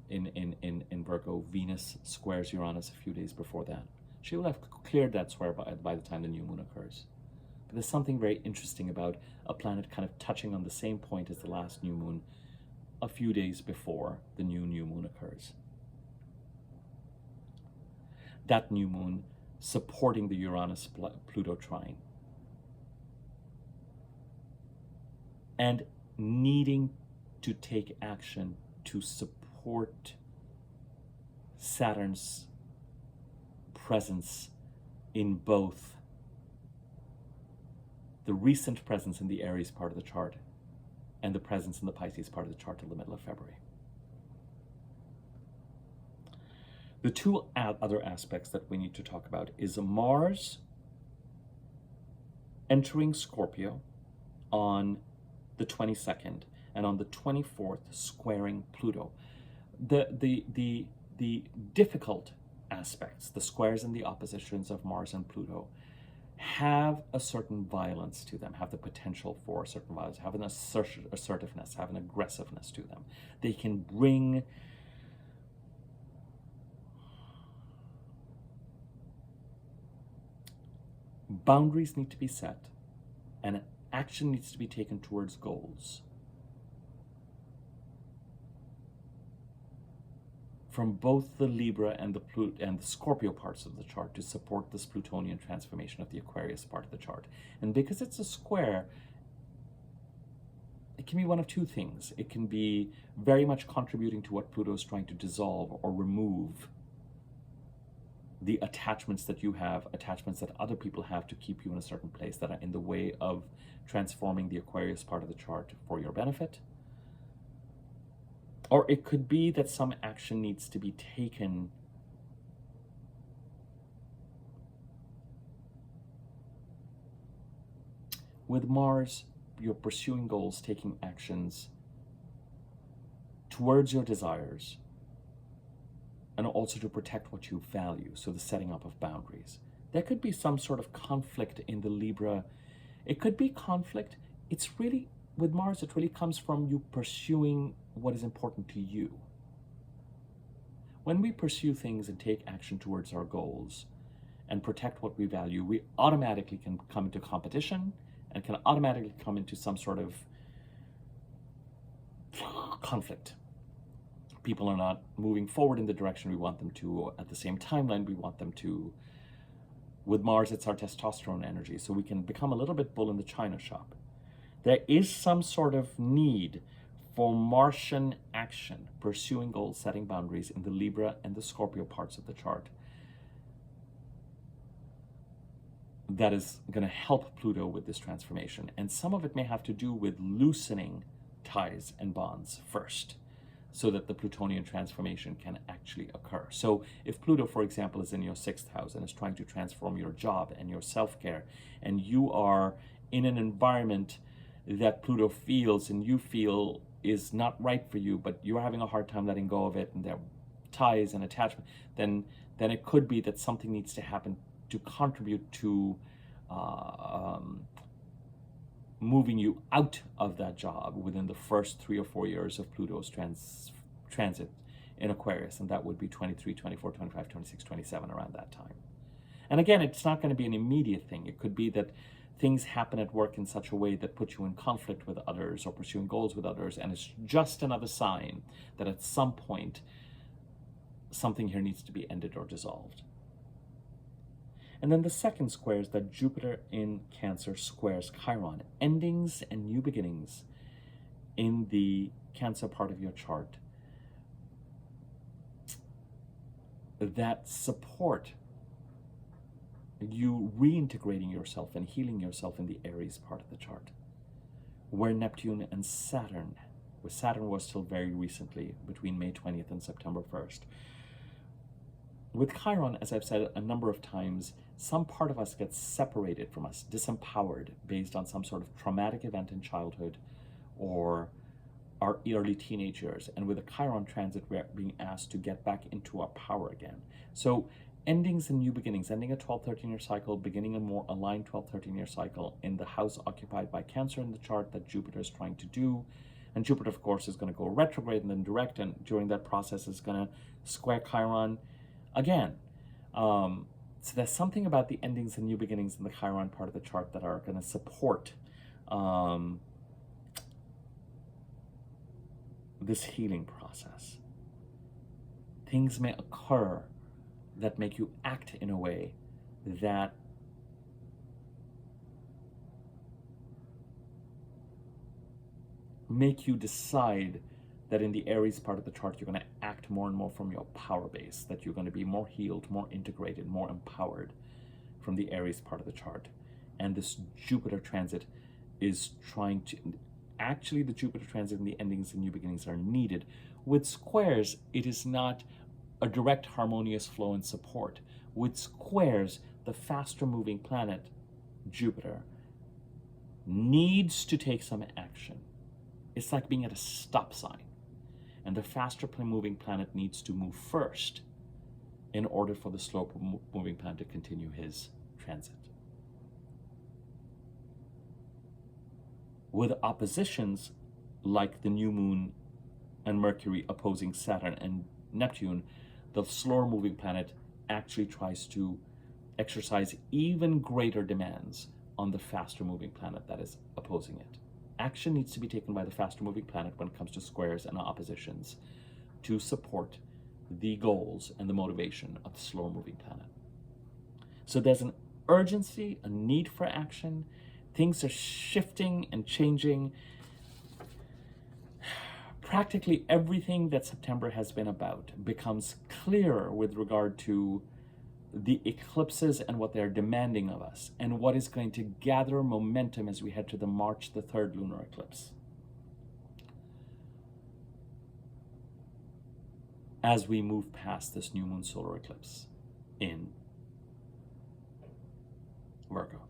in Virgo, Venus squares Uranus a few days before that. She will have cleared that square by the time the new moon occurs. But there's something very interesting about a planet kind of touching on the same point as the last new moon a few days before the new moon occurs. That new moon supporting the Uranus-Pluto trine. And needing to take action to support Saturn's presence in both the recent presence in the Aries part of the chart and the presence in the Pisces part of the chart till the middle of February. The two other aspects that we need to talk about is Mars entering Scorpio on the 22nd and on the 24th squaring Pluto. The difficult aspects, the squares and the oppositions of Mars and Pluto, have a certain violence to them, have the potential for a certain violence, have an assertiveness, have an aggressiveness to them. They can bring boundaries need to be set and action needs to be taken towards goals from both the Libra and the Scorpio parts of the chart to support this Plutonian transformation of the Aquarius part of the chart. And because it's a square, it can be one of two things. It can be very much contributing to what Pluto is trying to dissolve or remove the attachments that you have, attachments that other people have to keep you in a certain place that are in the way of transforming the Aquarius part of the chart for your benefit. Or it could be that some action needs to be taken with Mars. You're pursuing goals, taking actions towards your desires, and also to protect what you value, so the setting up of boundaries. There could be some sort of conflict in the Libra. It could be conflict. It's really, with Mars, it really comes from you pursuing what is important to you. When we pursue things and take action towards our goals and protect what we value, we automatically can come into competition and can automatically come into some sort of conflict. People are not moving forward in the direction we want them to at the same timeline we want them to. With Mars, it's our testosterone energy, so we can become a little bit bull in the china shop. There is some sort of need for Martian action, pursuing goals, setting boundaries in the Libra and the Scorpio parts of the chart. That is going to help Pluto with this transformation. And some of it may have to do with loosening ties and bonds first, so that the Plutonian transformation can actually occur. So if Pluto, for example, is in your 6th house and is trying to transform your job and your self-care, and you are in an environment that Pluto feels and you feel is not right for you, but you're having a hard time letting go of it, and there are ties and attachment, then it could be that something needs to happen to contribute to moving you out of that job within the first 3 or 4 years of Pluto's transit in Aquarius, and that would be 23, 24, 25, 26, 27, around that time. And again, it's not going to be an immediate thing. It could be that things happen at work in such a way that puts you in conflict with others or pursuing goals with others, and it's just another sign that at some point something here needs to be ended or dissolved. And then the second square is that Jupiter in Cancer squares Chiron, endings and new beginnings in the Cancer part of your chart that support you reintegrating yourself and healing yourself in the Aries part of the chart, where Neptune and Saturn, where Saturn was till very recently, between May 20th and September 1st. With Chiron, as I've said a number of times, some part of us gets separated from us, disempowered, based on some sort of traumatic event in childhood or our early teenage years. And with a Chiron transit, we're being asked to get back into our power again. So endings and new beginnings, ending a 12-13-year cycle, beginning a more aligned 12-13-year cycle in the house occupied by Cancer in the chart that Jupiter is trying to do. And Jupiter, of course, is going to go retrograde and then direct, and during that process is going to square Chiron again. So there's something about the endings and new beginnings in the Chiron part of the chart that are going to support this healing process. Things may occur that make you act in a way that make you decide that in the Aries part of the chart, you're going to act more and more from your power base, that you're going to be more healed, more integrated, more empowered from the Aries part of the chart. And this Jupiter transit is trying to, actually the Jupiter transit and the endings and new beginnings are needed. With squares, it is not a direct harmonious flow and support. With squares, the faster moving planet, Jupiter, needs to take some action. It's like being at a stop sign. And the faster moving planet needs to move first in order for the slow moving planet to continue his transit. With oppositions like the new moon and Mercury opposing Saturn and Neptune, the slower moving planet actually tries to exercise even greater demands on the faster moving planet that is opposing it. Action needs to be taken by the faster moving planet when it comes to squares and oppositions to support the goals and the motivation of the slower moving planet. So there's an urgency, a need for action. Things are shifting and changing. Practically everything that September has been about becomes clearer with regard to the eclipses and what they're demanding of us, and what is going to gather momentum as we head to the March the 3rd lunar eclipse. As we move past this new moon solar eclipse in Virgo,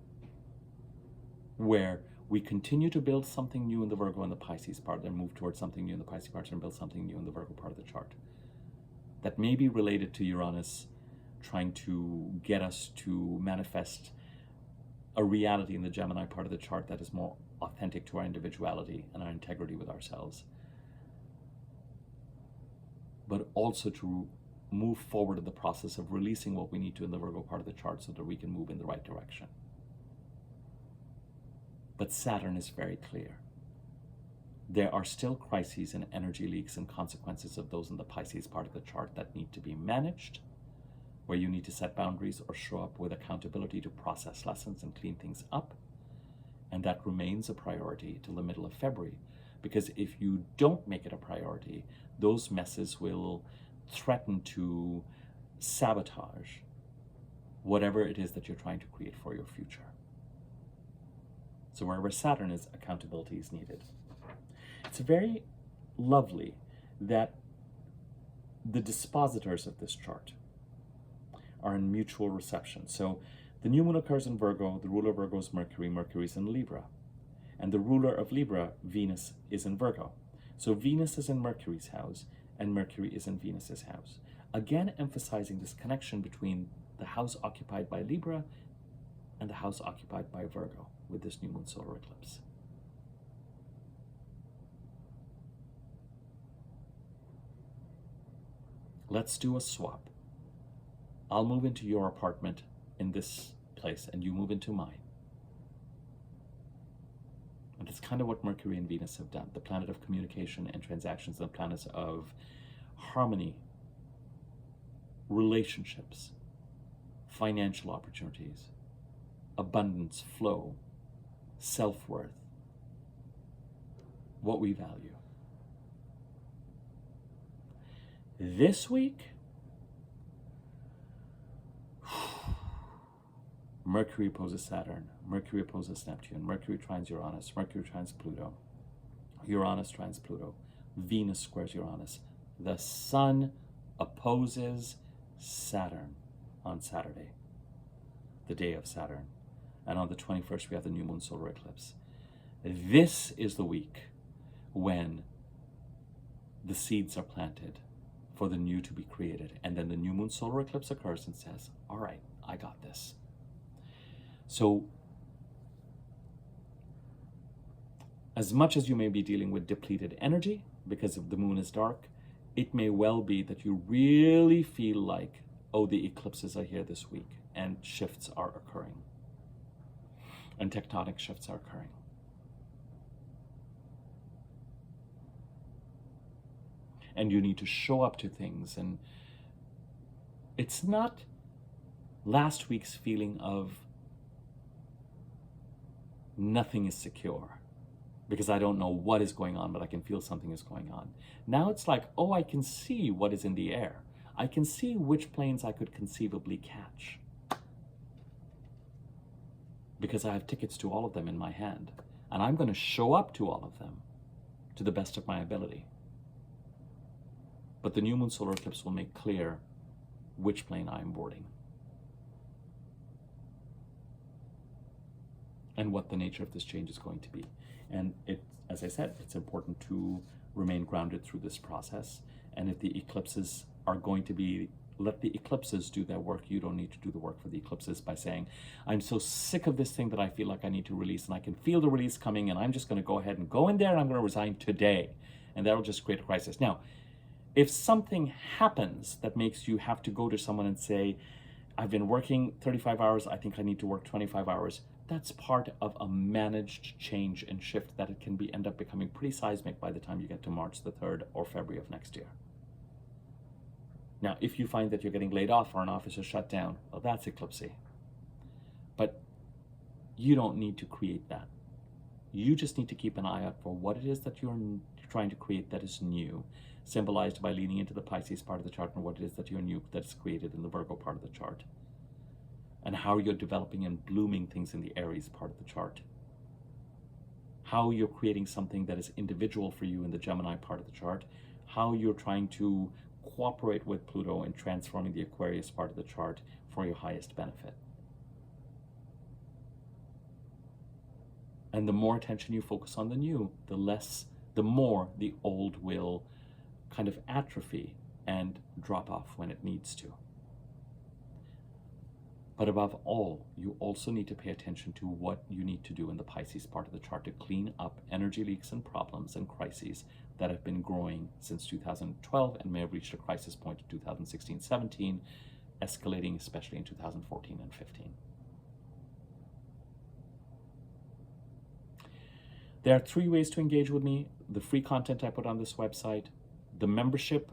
where we continue to build something new in the Virgo and the Pisces part, then move towards something new in the Pisces part, and build something new in the Virgo part of the chart. That may be related to Uranus trying to get us to manifest a reality in the Gemini part of the chart that is more authentic to our individuality and our integrity with ourselves. But also to move forward in the process of releasing what we need to in the Virgo part of the chart so that we can move in the right direction. But Saturn is very clear. There are still crises and energy leaks and consequences of those in the Pisces part of the chart that need to be managed, where you need to set boundaries or show up with accountability to process lessons and clean things up. And that remains a priority till the middle of February. Because if you don't make it a priority, those messes will threaten to sabotage whatever it is that you're trying to create for your future. So wherever Saturn is, accountability is needed. It's very lovely that the dispositors of this chart are in mutual reception. So the new moon occurs in Virgo, the ruler of Virgo is Mercury, Mercury is in Libra. And the ruler of Libra, Venus, is in Virgo. So Venus is in Mercury's house, and Mercury is in Venus's house. Again, emphasizing this connection between the house occupied by Libra and the house occupied by Virgo with this new moon solar eclipse. Let's do a swap. I'll move into your apartment in this place, and you move into mine. And it's kind of what Mercury and Venus have done, the planet of communication and transactions, the planets of harmony, relationships, financial opportunities, abundance, flow, self-worth, what we value. This week, Mercury opposes Saturn, Mercury opposes Neptune, Mercury trines Uranus, Mercury trines Pluto, Uranus trines Pluto, Venus squares Uranus. The Sun opposes Saturn on Saturday, the day of Saturn. And on the 21st, we have the new moon solar eclipse. This is the week when the seeds are planted for the new to be created. And then the new moon solar eclipse occurs and says, all right, I got this. So as much as you may be dealing with depleted energy because if the moon is dark, it may well be that you really feel like, oh, the eclipses are here this week and shifts are occurring. And tectonic shifts are occurring. And you need to show up to things. And it's not last week's feeling of nothing is secure. because I don't know what is going on, but I can feel something is going on. Now it's like, oh, I can see what is in the air. I can see which planes I could conceivably catch, because I have tickets to all of them in my hand, and I'm going to show up to all of them to the best of my ability. But the new moon solar eclipse will make clear which plane I am boarding and what the nature of this change is going to be. And it, as I said, it's important to remain grounded through this process. And if the eclipses are going to be, let the eclipses do their work. You don't need to do the work for the eclipses by saying, I'm so sick of this thing that I feel like I need to release, and I can feel the release coming, and I'm just going to go ahead and go in there, and I'm going to resign today. And that'll just create a crisis. Now, if something happens that makes you have to go to someone and say, I've been working 35 hours, I think I need to work 25 hours, that's part of a managed change and shift that it can end up becoming pretty seismic by the time you get to March the 3rd or February of next year. Now, if you find that you're getting laid off or an office is shut down, well, that's eclipsy. But you don't need to create that. You just need to keep an eye out for what it is that you're trying to create that is new, symbolized by leaning into the Pisces part of the chart, and what it is that you're new that's created in the Virgo part of the chart, and how you're developing and blooming things in the Aries part of the chart, how you're creating something that is individual for you in the Gemini part of the chart, how you're trying to cooperate with Pluto in transforming the Aquarius part of the chart for your highest benefit. And the more attention you focus on the new, the more the old will kind of atrophy and drop off when it needs to. But above all, you also need to pay attention to what you need to do in the Pisces part of the chart to clean up energy leaks and problems and crises that have been growing since 2012 and may have reached a crisis point in 2016-17, escalating especially in 2014 and 15. There are 3 ways to engage with me: the free content I put on this website, the membership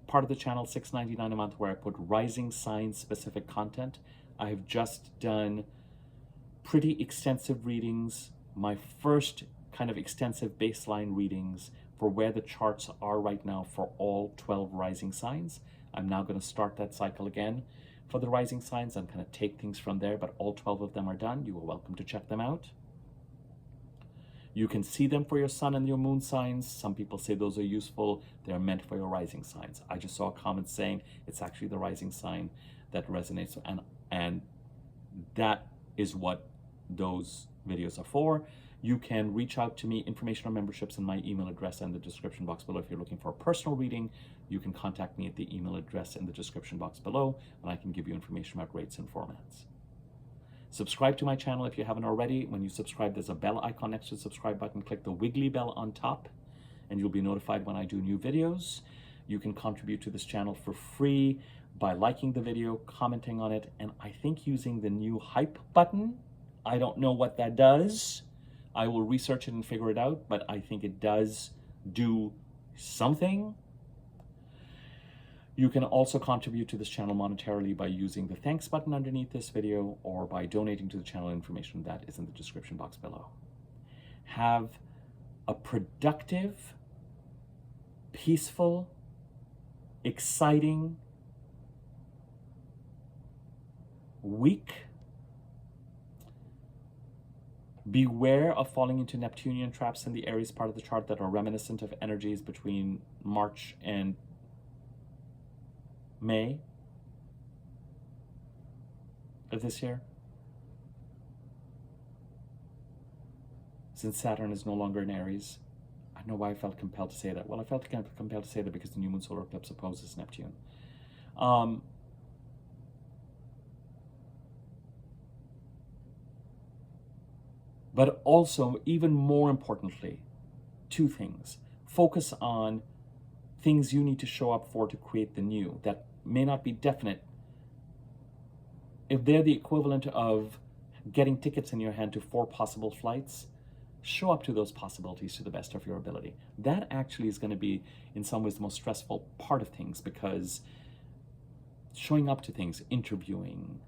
part of the channel, $6.99 a month, where I put rising sign specific content. I have just done pretty extensive readings, my first kind of extensive baseline readings for where the charts are right now for all 12 rising signs. I'm now going to start that cycle again for the rising signs. I'm going to take things from there, but all 12 of them are done. You are welcome to check them out. You can see them for your sun and your moon signs. Some people say those are useful. They're meant for your rising signs. I just saw a comment saying it's actually the rising sign that resonates, and that is what those videos are for. You can reach out to me, information on memberships and my email address in the description box below. If you're looking for a personal reading, you can contact me at the email address in the description box below, and I can give you information about rates and formats. Subscribe to my channel if you haven't already. When you subscribe, there's a bell icon next to the subscribe button. Click the wiggly bell on top, and you'll be notified when I do new videos. You can contribute to this channel for free by liking the video, commenting on it, and I think using the new hype button. I don't know what that does. I will research it and figure it out, but I think it does do something. You can also contribute to this channel monetarily by using the thanks button underneath this video, or by donating to the channel. Information that is in the description box below. Have a productive, peaceful, exciting week. Beware of falling into Neptunian traps in the Aries part of the chart that are reminiscent of energies between March and May of this year. Since Saturn is no longer in Aries, I don't know why I felt compelled to say that. Well, I felt compelled to say that because the new moon solar eclipse opposes Neptune. But also, even more importantly, 2 things. Focus on things you need to show up for to create the new that may not be definite. If they're the equivalent of getting tickets in your hand to 4 possible flights, show up to those possibilities to the best of your ability. That actually is going to be, in some ways, the most stressful part of things, because showing up to things, interviewing,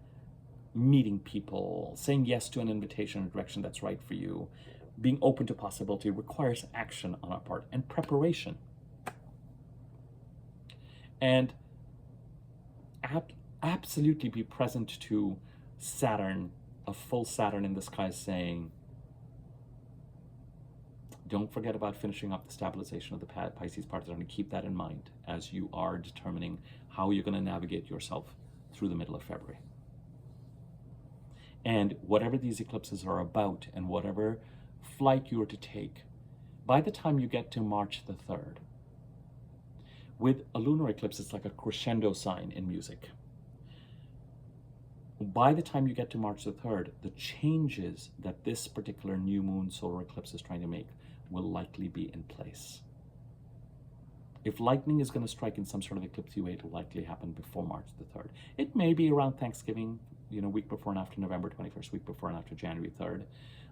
meeting people, saying yes to an invitation in a direction that's right for you, being open to possibility requires action on our part and preparation. And absolutely be present to Saturn, a full Saturn in the sky, saying, don't forget about finishing up the stabilization of the Pisces part of the chart, and keep that in mind as you are determining how you're going to navigate yourself through the middle of February. And whatever these eclipses are about and whatever flight you are to take, by the time you get to March the 3rd, with a lunar eclipse, it's like a crescendo sign in music. By the time you get to March the 3rd, the changes that this particular new moon solar eclipse is trying to make will likely be in place. If lightning is going to strike in some sort of eclipse UA, it will likely happen before March the 3rd. It may be around Thanksgiving, week before and after November 21st, week before and after January 3rd,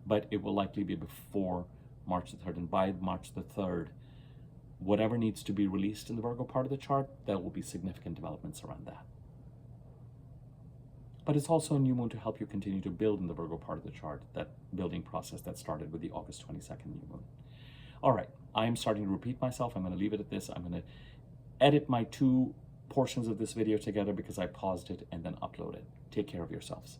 but it will likely be before March the 3rd. And by March the 3rd, whatever needs to be released in the Virgo part of the chart, there will be significant developments around that. But it's also a new moon to help you continue to build in the Virgo part of the chart, that building process that started with the August 22nd new moon. All right, I'm starting to repeat myself. I'm going to leave it at this. I'm going to edit my two portions of this video together because I paused it and then upload it. Take care of yourselves.